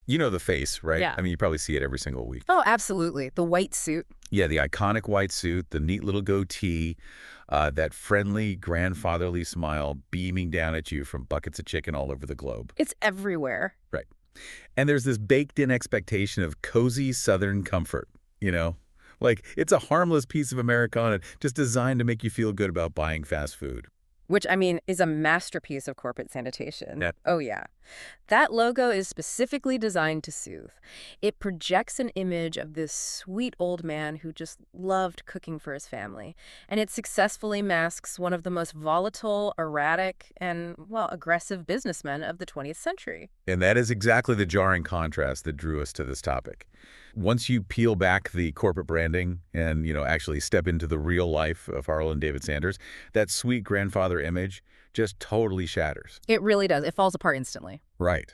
You know the face, right? Yeah. I mean, you probably see it every single week. Oh, absolutely. The white suit. Yeah, the iconic white suit, the neat little goatee, that friendly, grandfatherly smile beaming down at you from buckets of chicken all over the globe. It's everywhere. Right. And there's this baked-in expectation of cozy Southern comfort, you know? Like, it's a harmless piece of Americana just designed to make you feel good about buying fast food. Which, I mean, is a masterpiece of corporate sanitation. Yeah. Oh, yeah. That logo is specifically designed to soothe. It projects an image of this sweet old man who just loved cooking for his family. And it successfully masks one of the most volatile, erratic, and, well, aggressive businessmen of the 20th century. And that is exactly the jarring contrast that drew us to this topic. Once you peel back the corporate branding and, actually step into the real life of Harlan David Sanders, that sweet grandfather image just totally shatters. It really does. It falls apart instantly. Right.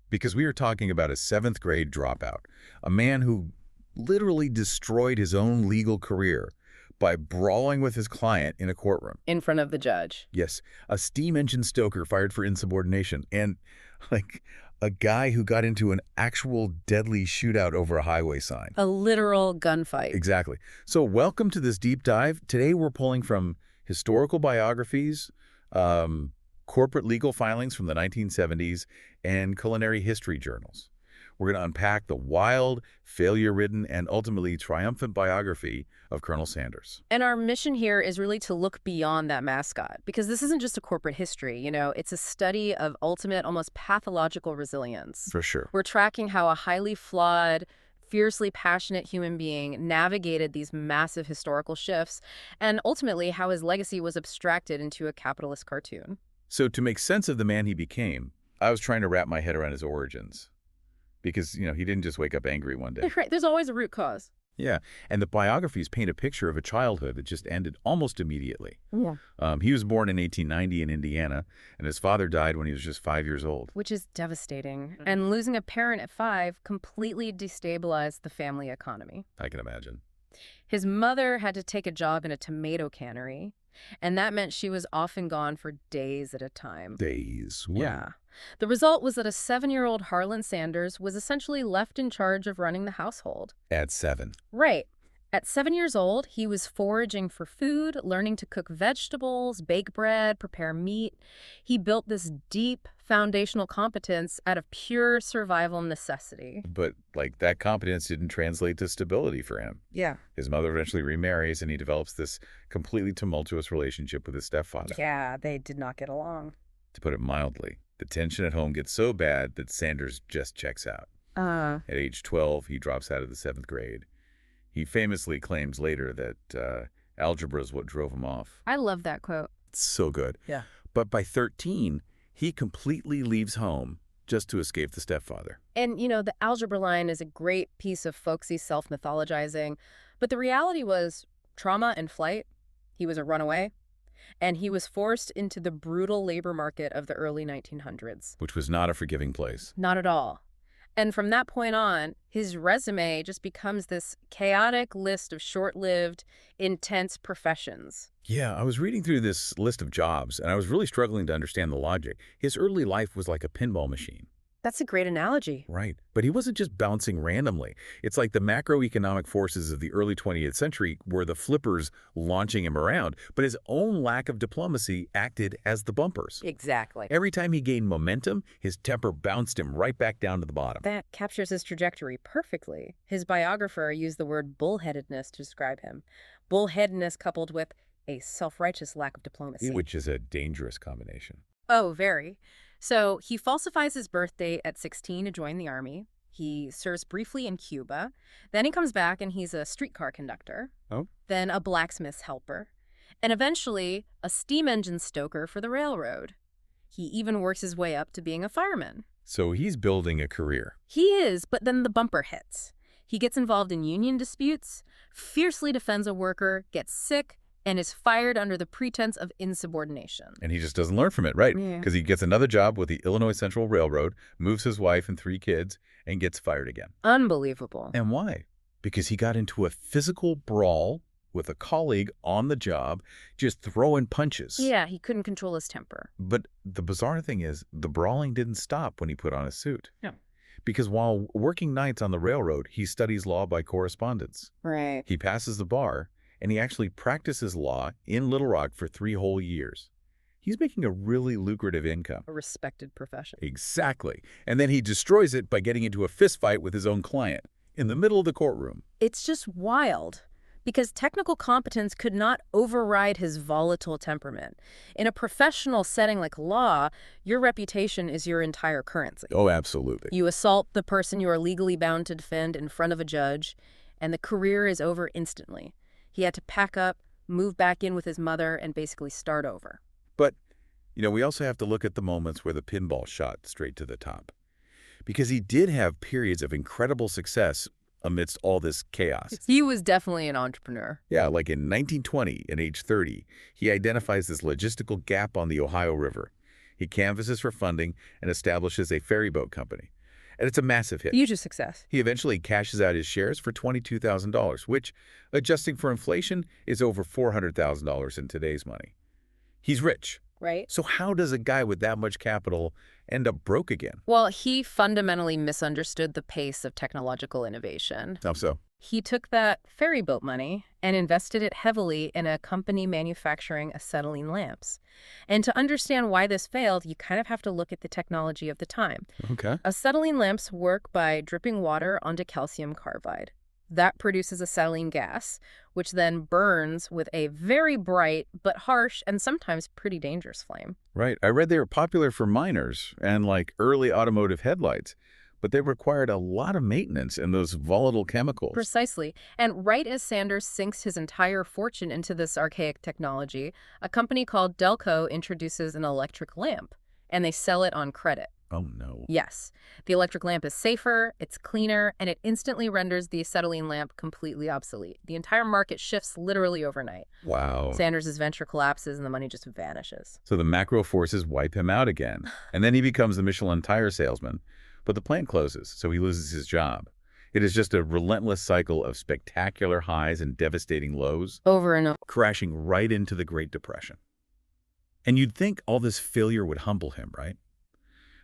Because we are talking about a 7th grade dropout, a man who literally destroyed his own legal career by brawling with his client in a courtroom. In front of the judge. Yes, a steam engine stoker fired for insubordination, and, a guy who got into an actual deadly shootout over a highway sign. A literal gunfight. Exactly. So welcome to this deep dive. Today we're pulling from historical biographies, corporate legal filings from the 1970s, and culinary history journals. We're going to unpack the wild, failure-ridden, and ultimately triumphant biography of Colonel Sanders. And our mission here is really to look beyond that mascot, because this isn't just a corporate history, it's a study of ultimate, almost pathological resilience. For sure. We're tracking how a highly flawed, fiercely passionate human being navigated these massive historical shifts, and ultimately how his legacy was abstracted into a capitalist cartoon. So to make sense of the man he became, I was trying to wrap my head around his origins. Because, he didn't just wake up angry one day. Right, there's always a root cause. Yeah, and the biographies paint a picture of a childhood that just ended almost immediately. Yeah. He was born in 1890 in Indiana, and his father died when he was just 5 years old. Which is devastating. And losing a parent at 5 completely destabilized the family economy. I can imagine. His mother had to take a job in a tomato cannery, and that meant she was often gone for days at a time. Days. Wow. Yeah. The result was that a 7-year-old Harlan Sanders was essentially left in charge of running the household. At 7. Right. At 7 years old, he was foraging for food, learning to cook vegetables, bake bread, prepare meat. He built this deep foundational competence out of pure survival necessity. But, that competence didn't translate to stability for him. Yeah. His mother eventually remarries, and he develops this completely tumultuous relationship with his stepfather. Yeah, they did not get along. To put it mildly, the tension at home gets so bad that Sanders just checks out. At age 12, he drops out of the 7th grade. He famously claims later that algebra is what drove him off. I love that quote. It's so good. Yeah. But by 13, he completely leaves home just to escape the stepfather. And, the algebra line is a great piece of folksy self-mythologizing. But the reality was trauma and flight. He was a runaway. And he was forced into the brutal labor market of the early 1900s. Which was not a forgiving place. Not at all. And from that point on, his resume just becomes this chaotic list of short-lived, intense professions. Yeah, I was reading through this list of jobs, and I was really struggling to understand the logic. His early life was like a pinball machine. That's a great analogy. Right. But he wasn't just bouncing randomly. It's like the macroeconomic forces of the early 20th century were the flippers launching him around, but his own lack of diplomacy acted as the bumpers. Exactly. Every time he gained momentum, his temper bounced him right back down to the bottom. That captures his trajectory perfectly. His biographer used the word bullheadedness to describe him. Bullheadedness coupled with a self-righteous lack of diplomacy. Which is a dangerous combination. Oh, very. So he falsifies his birth date at 16 to join the army. He serves briefly in Cuba. Then he comes back and he's a streetcar conductor. Oh. Then a blacksmith's helper. And eventually a steam engine stoker for the railroad. He even works his way up to being a fireman. So he's building a career. He is, but then the bumper hits. He gets involved in union disputes, fiercely defends a worker, gets sick, and is fired under the pretense of insubordination. And he just doesn't learn from it, right? Yeah. Because he gets another job with the Illinois Central Railroad, moves his wife and 3 kids, and gets fired again. Unbelievable. And why? Because he got into a physical brawl with a colleague on the job, just throwing punches. Yeah, he couldn't control his temper. But the bizarre thing is, the brawling didn't stop when he put on a suit. No. Because while working nights on the railroad, he studies law by correspondence. Right. He passes the bar, and he actually practices law in Little Rock for 3 whole years. He's making a really lucrative income. A respected profession. Exactly. And then he destroys it by getting into a fist fight with his own client in the middle of the courtroom. It's just wild, because technical competence could not override his volatile temperament. In a professional setting like law, your reputation is your entire currency. Oh, absolutely. You assault the person you are legally bound to defend in front of a judge, and the career is over instantly. He had to pack up, move back in with his mother, and basically start over. But, we also have to look at the moments where the pinball shot straight to the top. Because he did have periods of incredible success amidst all this chaos. He was definitely an entrepreneur. Yeah, like in 1920, at age 30, he identifies this logistical gap on the Ohio River. He canvasses for funding and establishes a ferry boat company. And it's a massive hit. Huge success. He eventually cashes out his shares for $22,000, which, adjusting for inflation, is over $400,000 in today's money. He's rich. Right. So how does a guy with that much capital end up broke again? Well, he fundamentally misunderstood the pace of technological innovation. How so? He took that ferry boat money and invested it heavily in a company manufacturing acetylene lamps. And to understand why this failed, you kind of have to look at the technology of the time. Okay. Acetylene lamps work by dripping water onto calcium carbide. That produces acetylene gas, which then burns with a very bright but harsh and sometimes pretty dangerous flame. Right. I read they were popular for miners and like early automotive headlights, but they required a lot of maintenance and those volatile chemicals. Precisely. And right as Sanders sinks his entire fortune into this archaic technology, a company called Delco introduces an electric lamp, and they sell it on credit. Oh, no. Yes. The electric lamp is safer, it's cleaner, and it instantly renders the acetylene lamp completely obsolete. The entire market shifts literally overnight. Wow. Sanders' venture collapses and the money just vanishes. So the macro forces wipe him out again. And then he becomes the Michelin tire salesman. But the plant closes, so he loses his job. It is just a relentless cycle of spectacular highs and devastating lows, Over and over. crashing right into the Great Depression. And you'd think all this failure would humble him, right?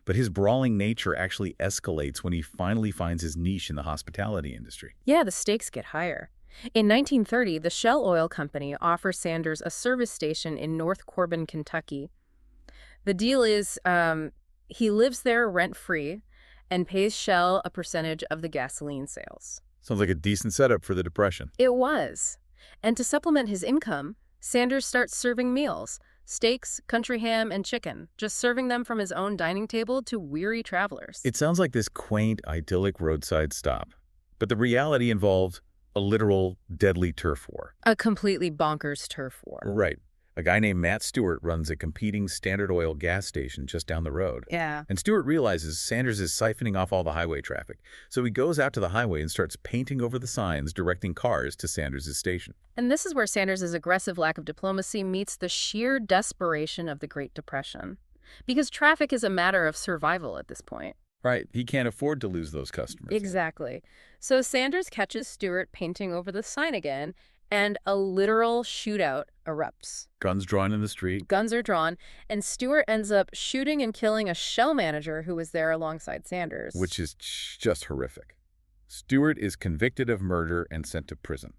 But his brawling nature actually escalates when he finally finds his niche in the hospitality industry. Yeah, the stakes get higher. In 1930, the Shell Oil Company offers Sanders a service station in North Corbin, Kentucky. The deal is he lives there rent-free and pays Shell a percentage of the gasoline sales. Sounds like a decent setup for the Depression. It was. And to supplement his income, Sanders starts serving meals. Steaks, country ham, and chicken, just serving them from his own dining table to weary travelers. It sounds like this quaint, idyllic roadside stop. But the reality involved a literal, deadly turf war. A completely bonkers turf war. Right. A guy named Matt Stewart runs a competing Standard Oil gas station just down the road. Yeah. And Stewart realizes Sanders is siphoning off all the highway traffic. So he goes out to the highway and starts painting over the signs directing cars to Sanders' station. And this is where Sanders' aggressive lack of diplomacy meets the sheer desperation of the Great Depression. Because traffic is a matter of survival at this point. Right. He can't afford to lose those customers. Exactly. So Sanders catches Stewart painting over the sign again, and a literal shootout erupts. Guns drawn in the street. Guns are drawn, and Stewart ends up shooting and killing a Shell manager who was there alongside Sanders. Which is just horrific. Stewart is convicted of murder and sent to prison,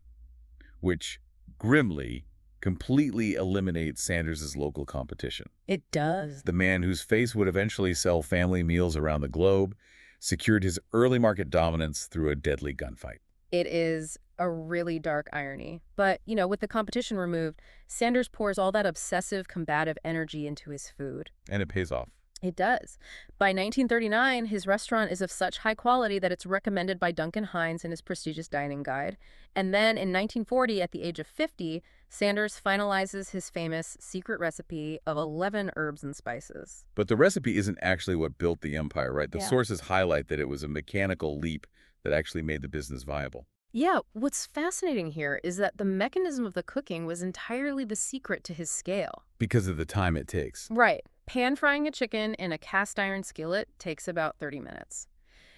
which grimly, completely eliminates Sanders' local competition. It does. The man whose face would eventually sell family meals around the globe secured his early market dominance through a deadly gunfight. It is a really dark irony. But, with the competition removed, Sanders pours all that obsessive, combative energy into his food. And it pays off. It does. By 1939, his restaurant is of such high quality that it's recommended by Duncan Hines in his prestigious dining guide. And then in 1940, at the age of 50, Sanders finalizes his famous secret recipe of 11 herbs and spices. But the recipe isn't actually what built the empire, right? The Yeah. sources highlight that it was a mechanical leap that actually made the business viable. Yeah, what's fascinating here is that the mechanism of the cooking was entirely the secret to his scale. Because of the time it takes. Right. Pan frying a chicken in a cast iron skillet takes about 30 minutes.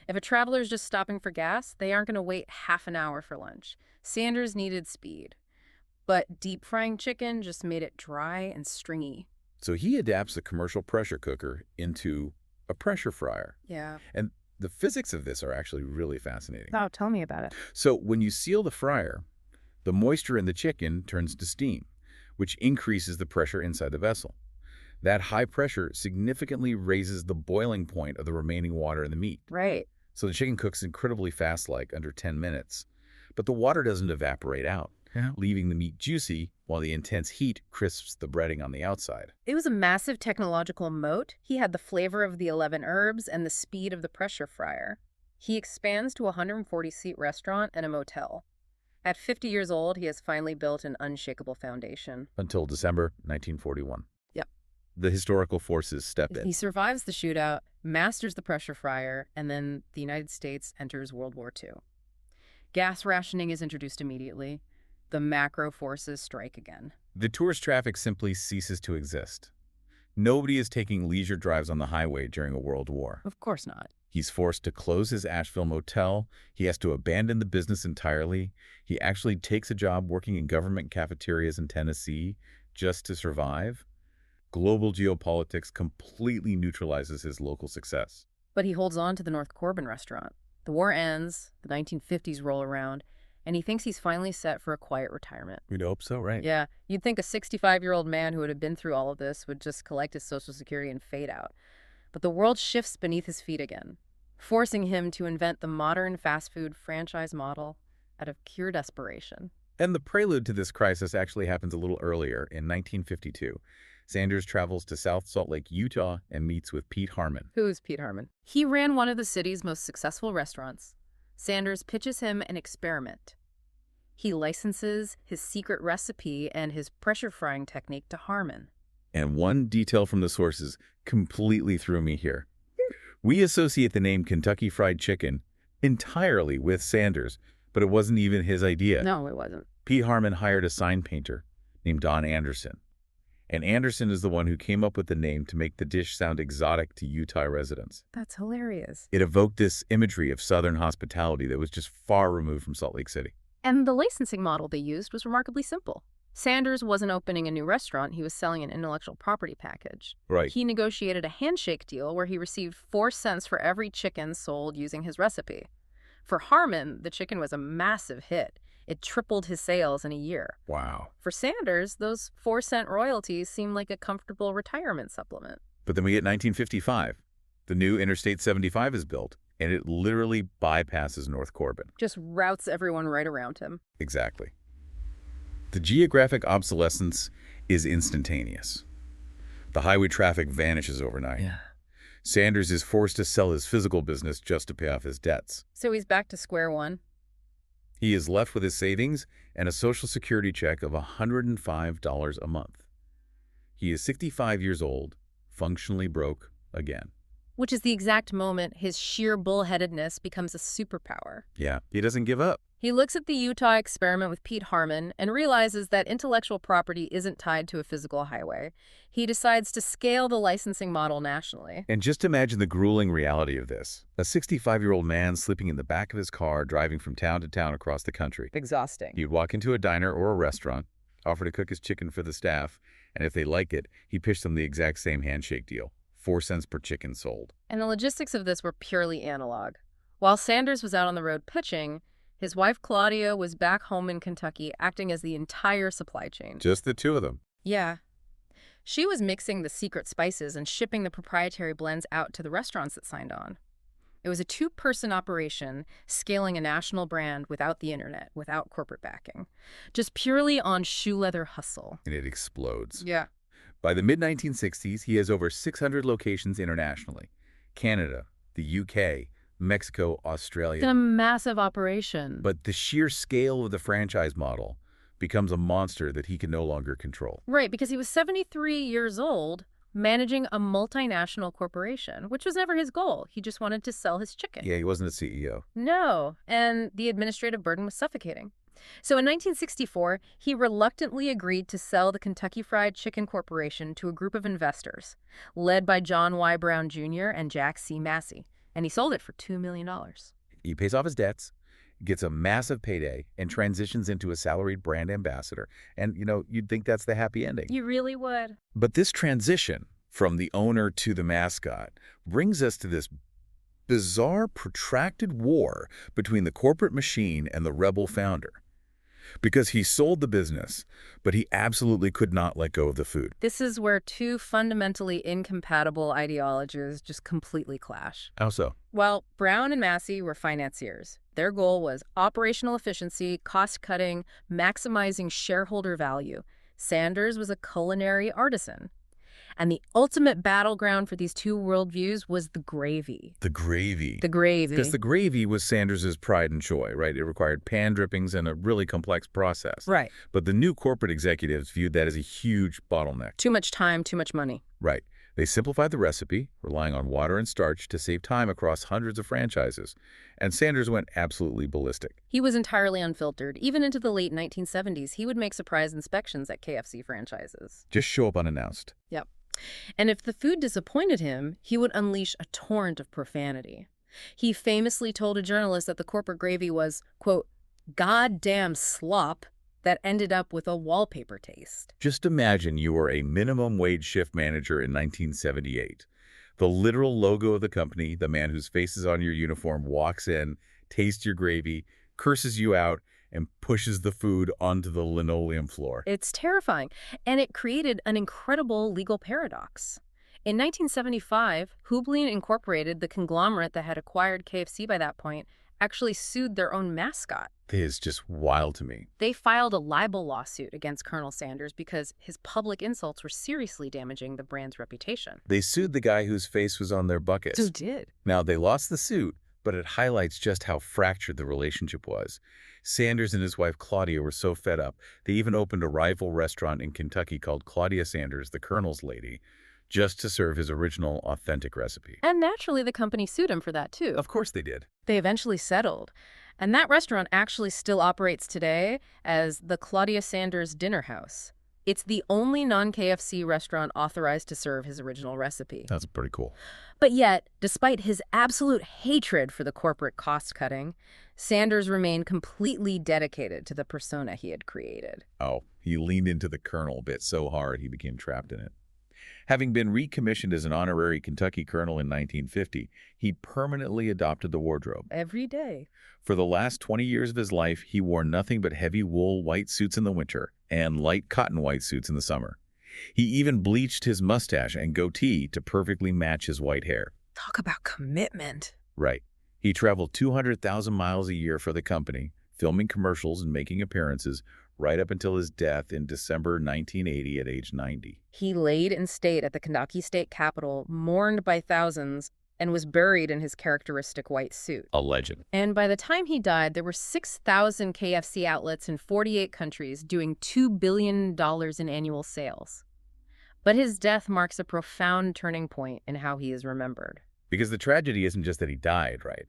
If a traveler's just stopping for gas, they aren't going to wait half an hour for lunch. Sanders needed speed. But deep frying chicken just made it dry and stringy. So he adapts the commercial pressure cooker into a pressure fryer. Yeah. And The physics of this are actually really fascinating. Oh, tell me about it. So when you seal the fryer, the moisture in the chicken turns to steam, which increases the pressure inside the vessel. That high pressure significantly raises the boiling point of the remaining water in the meat. Right. So the chicken cooks incredibly fast, like under 10 minutes. But the water doesn't evaporate out, leaving the meat juicy while the intense heat crisps the breading on the outside. It was a massive technological moat. He had the flavor of the 11 herbs and the speed of the pressure fryer. He expands to a 140-seat restaurant and a motel. At 50 years old, he has finally built an unshakable foundation. Until December 1941. Yep. The historical forces step in. He survives the shootout, masters the pressure fryer, and then the United States enters World War II. Gas rationing is introduced immediately. The macro forces strike again. The tourist traffic simply ceases to exist. Nobody is taking leisure drives on the highway during a world war. Of course not. He's forced to close his Asheville motel. He has to abandon the business entirely. He actually takes a job working in government cafeterias in Tennessee just to survive. Global geopolitics completely neutralizes his local success. But he holds on to the North Corbin restaurant. The war ends, the 1950s roll around, and he thinks he's finally set for a quiet retirement. We'd hope so, right? Yeah, you'd think a 65-year-old man who would have been through all of this would just collect his Social Security and fade out. But the world shifts beneath his feet again, forcing him to invent the modern fast food franchise model out of pure desperation. And the prelude to this crisis actually happens a little earlier, in 1952. Sanders travels to South Salt Lake, Utah, and meets with Pete Harmon. Who's Pete Harmon? He ran one of the city's most successful restaurants. Sanders pitches him an experiment. He licenses his secret recipe and his pressure frying technique to Harmon. And one detail from the sources completely threw me here. We associate the name Kentucky Fried Chicken entirely with Sanders, but it wasn't even his idea. No, it wasn't. Pete Harmon hired a sign painter named Don Anderson. And Anderson is the one who came up with the name to make the dish sound exotic to Utah residents. That's hilarious. It evoked this imagery of Southern hospitality that was just far removed from Salt Lake City. And the licensing model they used was remarkably simple. Sanders wasn't opening a new restaurant, he was selling an intellectual property package. Right. He negotiated a handshake deal where he received 4 cents for every chicken sold using his recipe. For Harmon, the chicken was a massive hit. It tripled his sales in a year. Wow. For Sanders, those 4-cent royalties seemed like a comfortable retirement supplement. But then we get 1955. The new Interstate 75 is built, and it literally bypasses North Corbin. Just routes everyone right around him. Exactly. The geographic obsolescence is instantaneous. The highway traffic vanishes overnight. Yeah. Sanders is forced to sell his physical business just to pay off his debts. So he's back to square one. He is left with his savings and a Social Security check of $105 a month. He is 65 years old, functionally broke again. Which is the exact moment his sheer bullheadedness becomes a superpower. Yeah, he doesn't give up. He looks at the Utah experiment with Pete Harmon and realizes that intellectual property isn't tied to a physical highway. He decides to scale the licensing model nationally. And just imagine the grueling reality of this. A 65-year-old man sleeping in the back of his car, driving from town to town across the country. Exhausting. He'd walk into a diner or a restaurant, offer to cook his chicken for the staff, and if they like it, he'd pitch them the exact same handshake deal. 4 cents per chicken sold. And the logistics of this were purely analog. While Sanders was out on the road pitching, his wife Claudia was back home in Kentucky acting as the entire supply chain. Just the two of them. Yeah. She was mixing the secret spices and shipping the proprietary blends out to the restaurants that signed on. It was a 2-person operation, scaling a national brand without the internet, without corporate backing. Just purely on shoe leather hustle. And it explodes. Yeah. By the mid-1960s, he has over 600 locations internationally. Canada, the UK, Mexico, Australia. It's a massive operation. But the sheer scale of the franchise model becomes a monster that he can no longer control. Right, because he was 73 years old, managing a multinational corporation, which was never his goal. He just wanted to sell his chicken. Yeah, he wasn't a CEO. No, and the administrative burden was suffocating. So in 1964, he reluctantly agreed to sell the Kentucky Fried Chicken Corporation to a group of investors, led by John Y. Brown Jr. and Jack C. Massey, and he sold it for $2 million. He pays off his debts, gets a massive payday, and transitions into a salaried brand ambassador. And, you'd think that's the happy ending. You really would. But this transition from the owner to the mascot brings us to this bizarre, protracted war between the corporate machine and the rebel founder. Because he sold the business, but he absolutely could not let go of the food. This is where two fundamentally incompatible ideologies just completely clash. How so? Well, Brown and Massey were financiers. Their goal was operational efficiency, cost-cutting, maximizing shareholder value. Sanders was a culinary artisan. And the ultimate battleground for these two worldviews was the gravy. The gravy. The gravy. Because the gravy was Sanders's pride and joy, right? It required pan drippings and a really complex process. Right. But the new corporate executives viewed that as a huge bottleneck. Too much time, too much money. Right. They simplified the recipe, relying on water and starch to save time across hundreds of franchises. And Sanders went absolutely ballistic. He was entirely unfiltered. Even into the late 1970s, he would make surprise inspections at KFC franchises. Just show up unannounced. Yep. And if the food disappointed him, he would unleash a torrent of profanity. He famously told a journalist that the corporate gravy was, quote, goddamn slop that ended up with a wallpaper taste. Just imagine you were a minimum wage shift manager in 1978. The literal logo of the company, the man whose face is on your uniform, walks in, tastes your gravy, curses you out, and pushes the food onto the linoleum floor. It's terrifying, and it created an incredible legal paradox. In 1975, Heublein Incorporated, the conglomerate that had acquired KFC by that point, actually sued their own mascot. This is just wild to me. They filed a libel lawsuit against Colonel Sanders because his public insults were seriously damaging the brand's reputation. They sued the guy whose face was on their buckets. Who did? Now, they lost the suit, but it highlights just how fractured the relationship was. Sanders and his wife Claudia were so fed up, they even opened a rival restaurant in Kentucky called Claudia Sanders, the Colonel's Lady, just to serve his original, authentic recipe. And naturally, the company sued him for that, too. Of course they did. They eventually settled. And that restaurant actually still operates today as the Claudia Sanders Dinner House. It's the only non-KFC restaurant authorized to serve his original recipe. That's pretty cool. But yet, despite his absolute hatred for the corporate cost-cutting, Sanders remained completely dedicated to the persona he had created. Oh, he leaned into the Colonel bit so hard he became trapped in it. Having been recommissioned as an honorary Kentucky colonel in 1950, he permanently adopted the wardrobe. Every day. For the last 20 years of his life, he wore nothing but heavy wool white suits in the winter and light cotton white suits in the summer. He even bleached his mustache and goatee to perfectly match his white hair. Talk about commitment. Right. He traveled 200,000 miles a year for the company, filming commercials and making appearances, right up until his death in December 1980 at age 90. He laid in state at the Kentucky State Capitol, mourned by thousands, and was buried in his characteristic white suit. A legend. And by the time he died, there were 6,000 KFC outlets in 48 countries doing $2 billion in annual sales. But his death marks a profound turning point in how he is remembered. Because the tragedy isn't just that he died, right?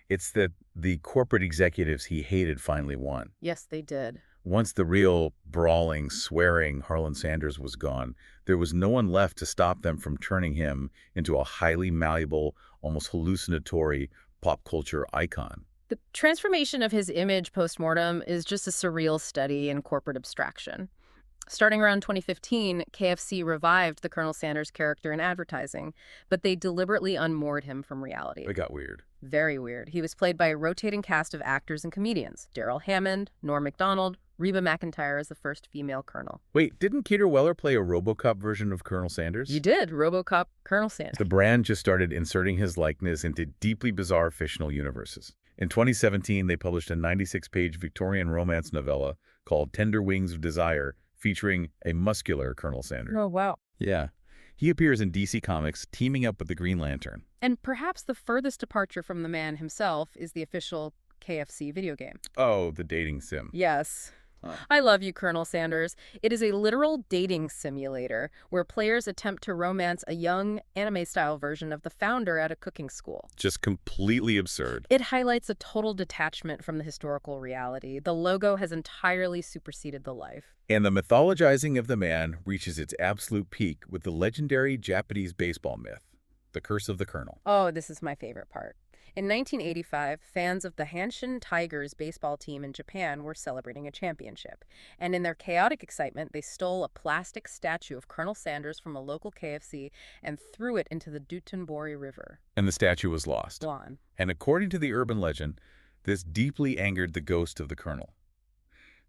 It's that the corporate executives he hated finally won. Yes, they did. Once the real brawling, swearing Harlan Sanders was gone, there was no one left to stop them from turning him into a highly malleable, almost hallucinatory pop culture icon. The transformation of his image post-mortem is just a surreal study in corporate abstraction. Starting around 2015, KFC revived the Colonel Sanders character in advertising, but they deliberately unmoored him from reality. It got weird. Very weird. He was played by a rotating cast of actors and comedians. Daryl Hammond, Norm Macdonald, Reba McEntire as the first female colonel. Wait, didn't Keter Weller play a RoboCop version of Colonel Sanders? You did, RoboCop Colonel Sanders. The brand just started inserting his likeness into deeply bizarre fictional universes. In 2017, they published a 96-page Victorian romance novella called Tender Wings of Desire, featuring a muscular Colonel Sanders. Oh, wow. Yeah. He appears in DC Comics, teaming up with the Green Lantern. And perhaps the furthest departure from the man himself is the official KFC video game. Oh, the dating sim. Yes. Huh. I love you, Colonel Sanders. It is a literal dating simulator where players attempt to romance a young anime-style version of the founder at a cooking school. Just completely absurd. It highlights a total detachment from the historical reality. The logo has entirely superseded the life. And the mythologizing of the man reaches its absolute peak with the legendary Japanese baseball myth, The Curse of the Colonel. Oh, this is my favorite part. In 1985, fans of the Hanshin Tigers baseball team in Japan were celebrating a championship, and in their chaotic excitement, they stole a plastic statue of Colonel Sanders from a local KFC and threw it into the Dotonbori River. And the statue was lost. Gone. And according to the urban legend, this deeply angered the ghost of the colonel.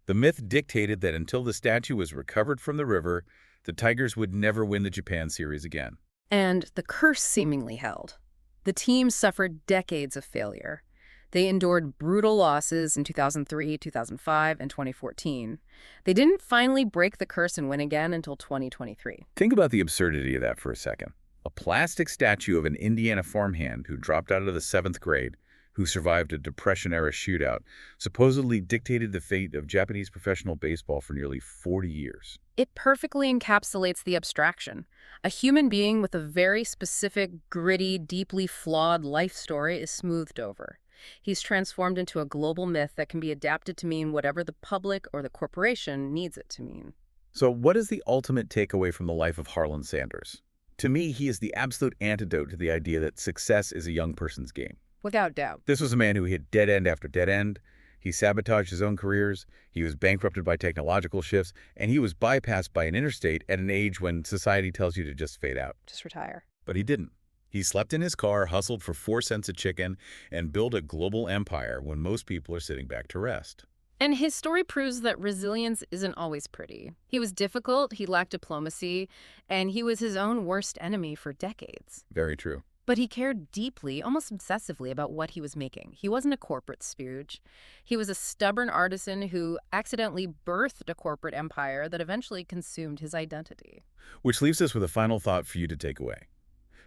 The myth dictated that until the statue was recovered from the river, the Tigers would never win the Japan series again. And the curse seemingly held. The team suffered decades of failure. They endured brutal losses in 2003, 2005, and 2014. They didn't finally break the curse and win again until 2023. Think about the absurdity of that for a second. A plastic statue of an Indiana farmhand who dropped out of the 7th grade, who survived a Depression-era shootout, supposedly dictated the fate of Japanese professional baseball for nearly 40 years. It perfectly encapsulates the abstraction. A human being with a very specific, gritty, deeply flawed life story is smoothed over. He's transformed into a global myth that can be adapted to mean whatever the public or the corporation needs it to mean. So what is the ultimate takeaway from the life of Harlan Sanders? To me, he is the absolute antidote to the idea that success is a young person's game. Without doubt. This was a man who hit dead end after dead end. He sabotaged his own careers, he was bankrupted by technological shifts, and he was bypassed by an interstate at an age when society tells you to just fade out. Just retire. But he didn't. He slept in his car, hustled for 4 cents a chicken, and built a global empire when most people are sitting back to rest. And his story proves that resilience isn't always pretty. He was difficult, he lacked diplomacy, and he was his own worst enemy for decades. Very true. But he cared deeply, almost obsessively, about what he was making. He wasn't a corporate spooge. He was a stubborn artisan who accidentally birthed a corporate empire that eventually consumed his identity. Which leaves us with a final thought for you to take away.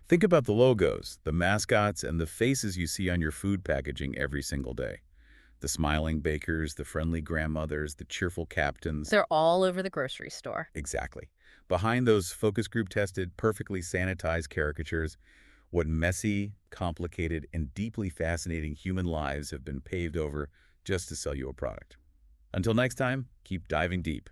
Think about the logos, the mascots, and the faces you see on your food packaging every single day. The smiling bakers, the friendly grandmothers, the cheerful captains. They're all over the grocery store. Exactly. Behind those focus group tested, perfectly sanitized caricatures, what messy, complicated, and deeply fascinating human lives have been paved over just to sell you a product. Until next time, keep diving deep.